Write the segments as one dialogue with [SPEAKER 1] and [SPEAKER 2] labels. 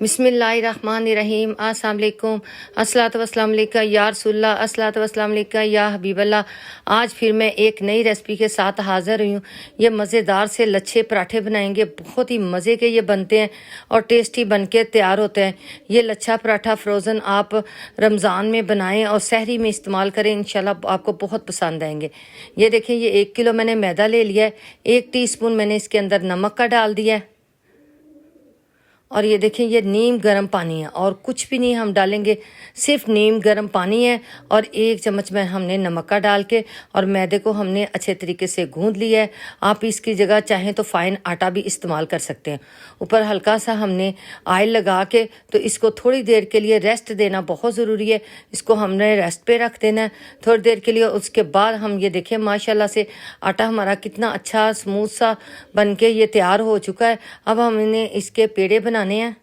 [SPEAKER 1] बिस्मिल्लाहिर्रहमानिर्रहीम। अस्सलाम वालेकुम। अस्सलातु वस्सलाम अलैका या रसूलल्लाह, अस्सलातु वस्सलाम अलैका या हबीबल्लाह। आज फिर मैं एक नई रेसिपी के साथ हाज़िर हुई हूँ। ये मज़ेदार से लच्छे पराठे बनाएंगे, बहुत ही मज़े के ये बनते हैं और टेस्टी बन के तैयार होते हैं। ये लच्छा पराठा फ्रोज़न आप रमज़ान में बनाएं और सहरी में इस्तेमाल करें, इंशाल्लाह आपको बहुत पसंद आएंगे। ये देखें, ये 1 किलो मैंने मैदा ले लिया है। 1 टीस्पून मैंने इसके अंदर नमक का डाल दिया है और ये देखें, ये नीम गर्म पानी है और कुछ भी नहीं हम डालेंगे, सिर्फ नीम गर्म पानी है और 1 चम्मच में हमने नमक का डाल के और मैदे को हमने अच्छे तरीके से गूंद लिया है। आप इसकी जगह चाहें तो फाइन आटा भी इस्तेमाल कर सकते हैं। ऊपर हल्का सा हमने ऑयल लगा के तो इसको थोड़ी देर के लिए रेस्ट देना बहुत ज़रूरी है। इसको हमने रेस्ट पे रख देना है थोड़ी देर के लिए। उसके बाद हम ये देखें, माशाल्लाह से आटा हमारा कितना अच्छा स्मूथ सा बन के ये तैयार हो चुका है। अब हमने इसके पेड़े बनाने हैं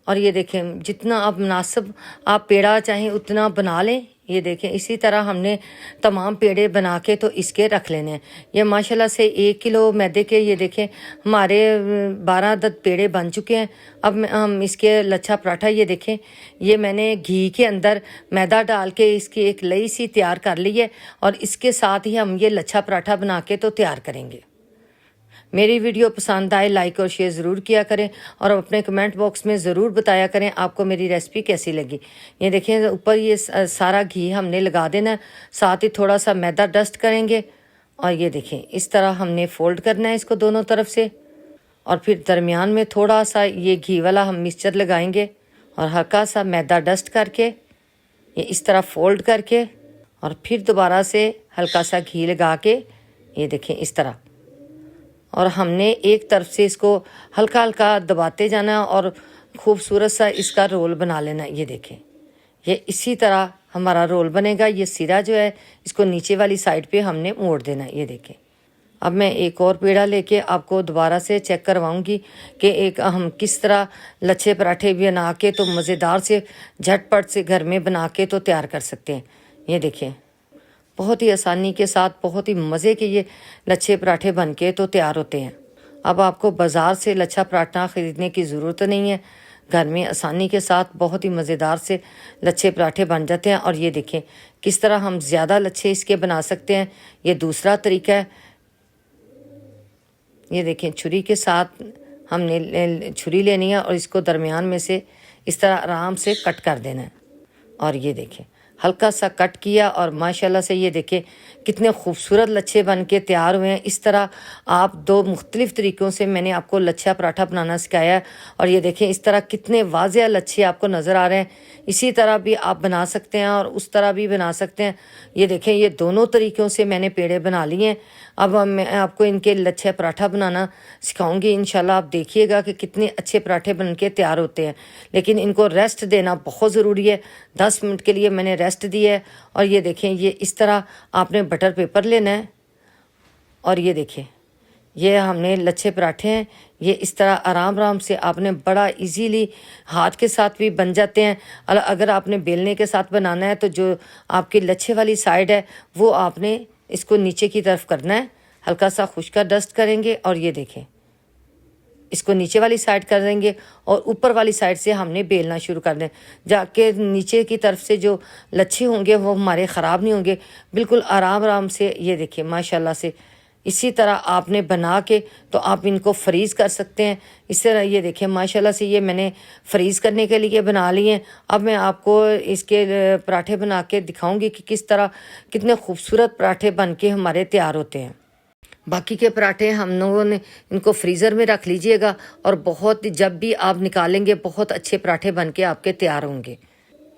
[SPEAKER 1] और ये देखें, जितना आप मुनासिब आप पेड़ा चाहें उतना बना लें। ये देखें, इसी तरह हमने तमाम पेड़े बना के तो इसके रख लेने हैं। ये माशाल्लाह से 1 किलो मैदे के ये देखें हमारे 12 अदद पेड़े बन चुके हैं। अब हम इसके लच्छा पराठा, ये देखें, ये मैंने घी के अंदर मैदा डाल के इसकी एक लई सी तैयार कर ली है और इसके साथ ही हम ये लच्छा पराठा बना के तो तैयार करेंगे। मेरी वीडियो पसंद आए लाइक और शेयर ज़रूर किया करें और अपने कमेंट बॉक्स में ज़रूर बताया करें आपको मेरी रेसिपी कैसी लगी। ये देखें, ऊपर ये सारा घी हमने लगा देना है, साथ ही थोड़ा सा मैदा डस्ट करेंगे और ये देखें इस तरह हमने फोल्ड करना है इसको दोनों तरफ से और फिर दरमियान में थोड़ा सा ये घी वाला हम मिक्सचर लगाएंगे और हल्का सा मैदा डस्ट करके ये इस तरह फोल्ड करके और फिर दोबारा से हल्का सा घी लगा के ये देखें इस तरह, और हमने एक तरफ से इसको हल्का हल्का दबाते जाना और खूबसूरत सा इसका रोल बना लेना। ये देखें, ये इसी तरह हमारा रोल बनेगा। ये सिरा जो है इसको नीचे वाली साइड पे हमने मोड़ देना। ये देखें, अब मैं एक और पेड़ा लेके आपको दोबारा से चेक करवाऊंगी कि एक हम किस तरह लच्छे पराठे बना के तो मज़ेदार से झटपट से घर में बना के तो तैयार कर सकते हैं। ये देखें, बहुत ही आसानी के साथ बहुत ही मज़े के ये लच्छे पराठे बन के तो तैयार होते हैं। अब आपको बाज़ार से लच्छा पराठा ख़रीदने की ज़रूरत नहीं है, घर में आसानी के साथ बहुत ही मज़ेदार से लच्छे पराठे बन जाते हैं। और ये देखें किस तरह हम ज़्यादा लच्छे इसके बना सकते हैं। ये दूसरा तरीका है। ये देखें, छुरी के साथ हमने छुरी लेनी है और इसको दरमियान में से इस तरह आराम से कट कर देना है और ये देखें हल्का सा कट किया और माशाल्लाह से ये देखें कितने खूबसूरत लच्छे बन के तैयार हुए हैं। इस तरह आप 2 मुख्तलिफ़ तरीक़ों से मैंने आपको लच्छा पराठा बनाना सिखाया है और ये देखें इस तरह कितने वाज़ेह लच्छे आपको नज़र आ रहे हैं। इसी तरह भी आप बना सकते हैं और उस तरह भी बना सकते हैं। ये देखें, ये दोनों तरीक़ों से मैंने पेड़े बना लिए हैं। अब मैं आपको इनके लच्छे पराठा बनाना सिखाऊंगी। इंशाल्लाह आप देखिएगा कि कितने अच्छे पराठे बन के तैयार होते हैं, लेकिन इनको रेस्ट देना बहुत ज़रूरी है। 10 मिनट के लिए मैंने रेस्ट दिया है और ये देखें, ये इस तरह आपने बटर पेपर लेना है और ये देखें, ये हमने लच्छे पराठे हैं। ये इस तरह आराम आराम से आपने बड़ा इजीली हाथ के साथ भी बन जाते हैं। अगर आपने बेलने के साथ बनाना है तो जो आपकी लच्छे वाली साइड है वो आपने इसको नीचे की तरफ करना है, हल्का सा खुश्का डस्ट करेंगे और ये देखें इसको नीचे वाली साइड कर देंगे और ऊपर वाली साइड से हमने बेलना शुरू कर दें, जाके नीचे की तरफ से जो लच्छे होंगे वो हमारे ख़राब नहीं होंगे, बिल्कुल आराम आराम से। ये देखिए माशाल्लाह से इसी तरह आपने बना के तो आप इनको फ्रीज़ कर सकते हैं। इस तरह ये देखें माशाल्लाह से ये मैंने फ्रीज़ करने के लिए बना लिए हैं। अब मैं आपको इसके पराठे बना के दिखाऊंगी कि किस तरह कितने खूबसूरत पराठे बन के हमारे तैयार होते हैं। बाकी के पराठे हम लोगों ने इनको फ्रीज़र में रख लीजिएगा और बहुत जब भी आप निकालेंगे बहुत अच्छे पराठे बन के आपके तैयार होंगे।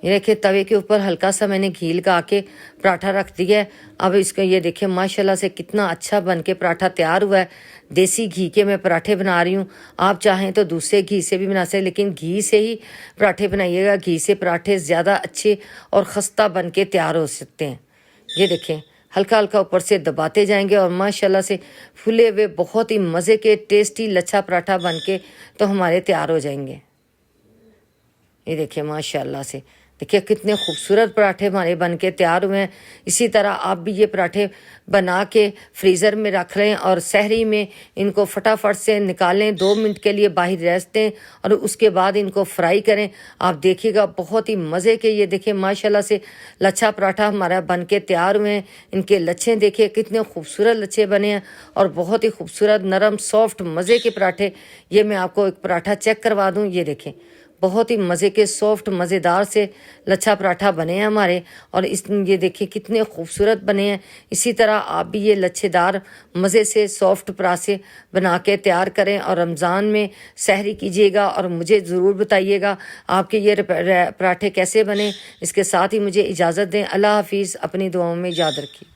[SPEAKER 1] ये देखिए, तवे के ऊपर हल्का सा मैंने घी लगा के पराठा रख दिया है। अब इसको ये देखिए माशाल्लाह से कितना अच्छा बन के पराठा तैयार हुआ है। देसी घी के मैं पराठे बना रही हूँ, आप चाहें तो दूसरे घी से भी बना सकते, लेकिन घी से ही पराठे बनाइएगा। घी से पराठे ज़्यादा अच्छे और खस्ता बन के तैयार हो सकते हैं। ये देखें, हल्का हल्का ऊपर से दबाते जाएंगे और माशाल्लाह से फूले हुए बहुत ही मज़े के टेस्टी लच्छा पराठा बन के तो हमारे तैयार हो जाएंगे। ये देखिए माशाल्लाह से देखिए कितने खूबसूरत पराठे हमारे बन के तैयार हुए हैं। इसी तरह आप भी ये पराठे बना के फ्रीज़र में रख लें और सहरी में इनको फटाफट से निकालें, 2 मिनट के लिए बाहर रेस्ट दें और उसके बाद इनको फ्राई करें। आप देखिएगा बहुत ही मज़े के, ये देखिए माशाल्लाह से लच्छा पराठा हमारा बन के तैयार हुए हैं। इनके लच्छे देखिए कितने खूबसूरत लच्छे बने हैं और बहुत ही खूबसूरत नरम सॉफ्ट मज़े के पराठे। ये मैं आपको एक पराठा चेक करवा दूँ, ये देखें बहुत ही मज़े के सॉफ्ट मज़ेदार से लच्छा पराठा बने हैं हमारे। और इस ये देखिए कितने खूबसूरत बने हैं। इसी तरह आप भी ये लच्छेदार मज़े से सॉफ्ट पराठे बना के तैयार करें और रमज़ान में सहरी कीजिएगा और मुझे ज़रूर बताइएगा आपके ये पराठे कैसे बने। इसके साथ ही मुझे इजाज़त दें। अल्लाह हाफिज़। अपनी दुआओं में याद रखिए।